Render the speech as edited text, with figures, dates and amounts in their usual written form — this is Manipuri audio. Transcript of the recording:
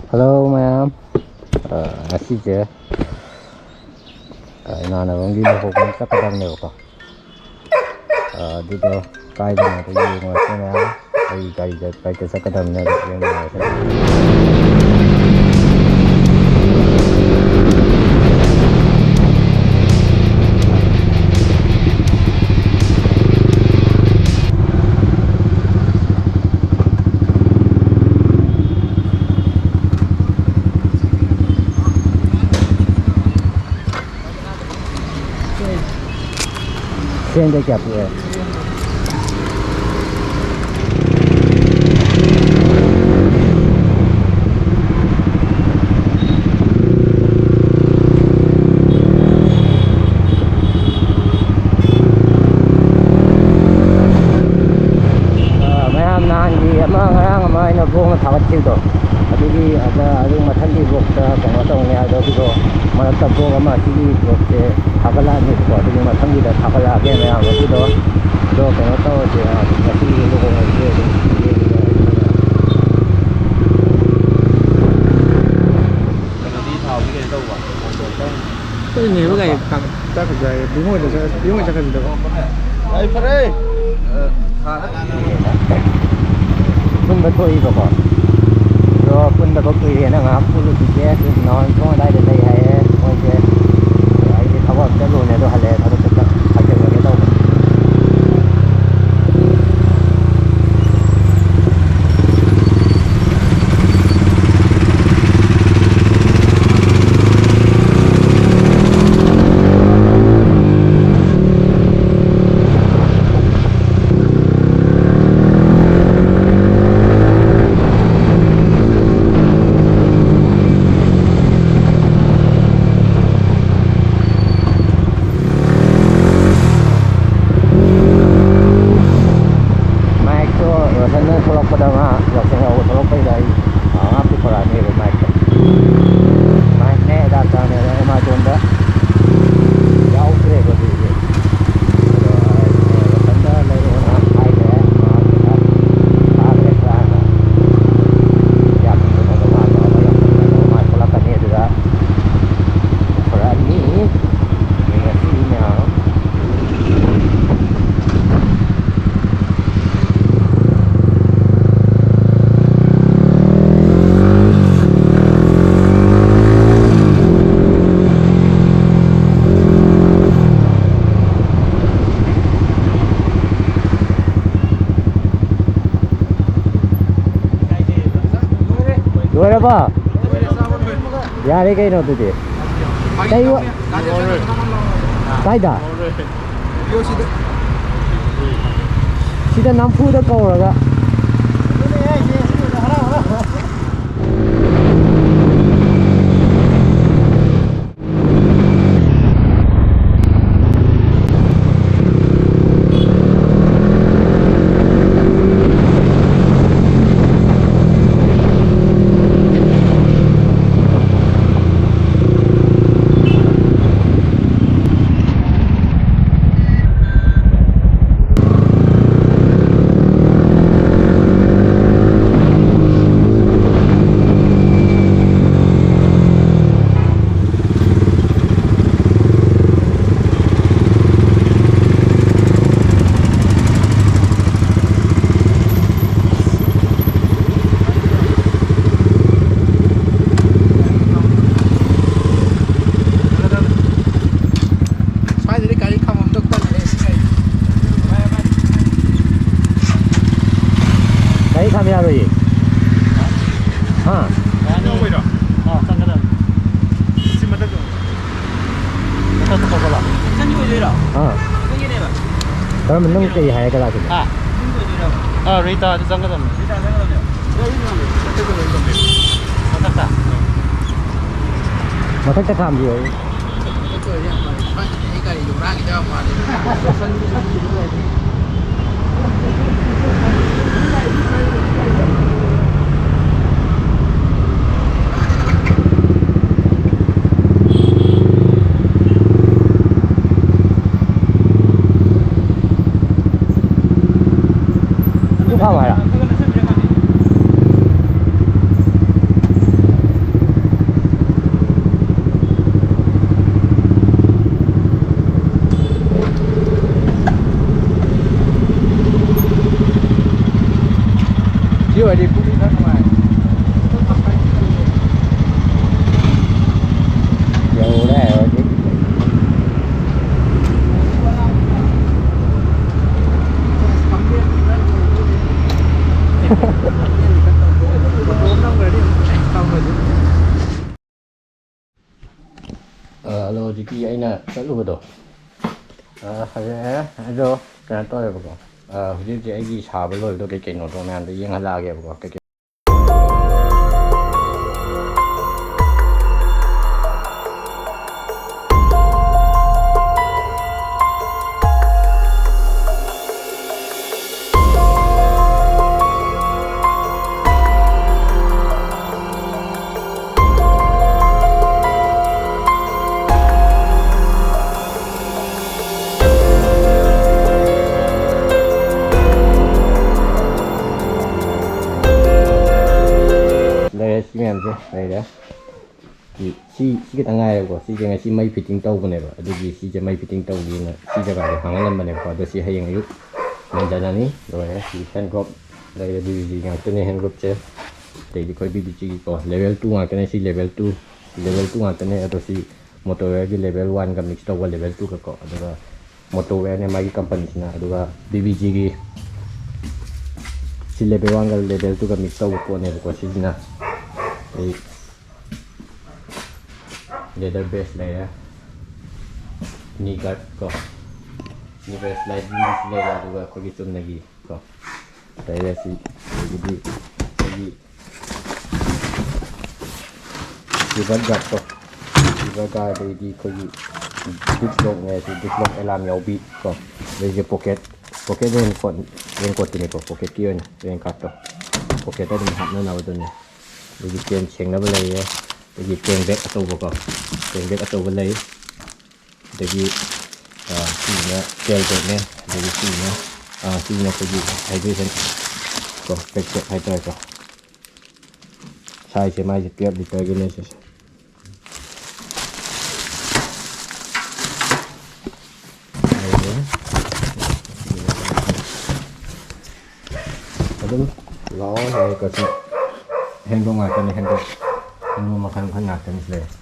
Hello ma'am. Ngasi제 이나나방기 호흡은 깎아달래요. dito kaya na ito yung mga sina ay kahit sa kadam na yung mga sina. Sen de yapıyor. Mayam na hindi mga mga inabong tawatildo. Adili ada yung matandi bukta kung niya daw dito malagtabong ama sili bukte hakala ni ko adili matandi da hakala ge mayam dito do kung to siya kasi lugo ng cái nhiều cái cần chắc phải dạy đúng rồi chắc cần được không đây phải đây pun betul itu kok do pun dah bagi dia nak ngap pun dia non semua dah ada day hai kau je ai dia tahu apa lu ni tu hal le tahu tak ada lagi tahu Dua apa? Ya, ini kayak itu dia. Kayak kayak Sida 南浦都夠啦。그러면 능지 해야 될 것 같아. 리타 장가담. 맞다. Mà thích làm gì vậy? Không phải à? đi cũng đi khác ngoài dầu đấy rồi chứ alo chị kia anh nè rất luôn rồi alo cái tôi là bao hồi chị ấy ghi xả với rồi tôi cái nó trong này tôi yên là cái bao cái đây xí em chứ đây đấy thì xí cái thằng này của xí cái xí mấy fitting tàu bên này rồi đây gì xí cái mấy fitting tàu gì nữa xí cái bài hàng lên bên này có đôi xí hay những lúc nên cho nên ní rồi xí hand group đây là gì ngang trên này hand group chứ đây thì coi BBG có level 2 ngang trên này xí level 2 ngang trên này đôi xí motor cái level 1 cái mix tàu level 2 cái có đó motor này mấy cái company này đó BBG cái xí level 1 cái level 2 cái mix tàu của này của xí na đây leather base này á knee guard có knee base slide ini lah juga kau gitu lagi kau saya si jadi guard kau guard jadi kau dislok ni si dislok alarm yang ubi kau dari pocket yang kot ini kau pocket kian yang kata pocket ada di hapna nawa tu ni jadi kian ceng nawa lagi ya jadi ceng back atau kau ceng back atau lagi jadi sini tailgate nya jadi sini pergi hydration ko packet hydro ko sai semai setiap di bagian ini aduh lawan saya kasih handle makan handle makan nggak kan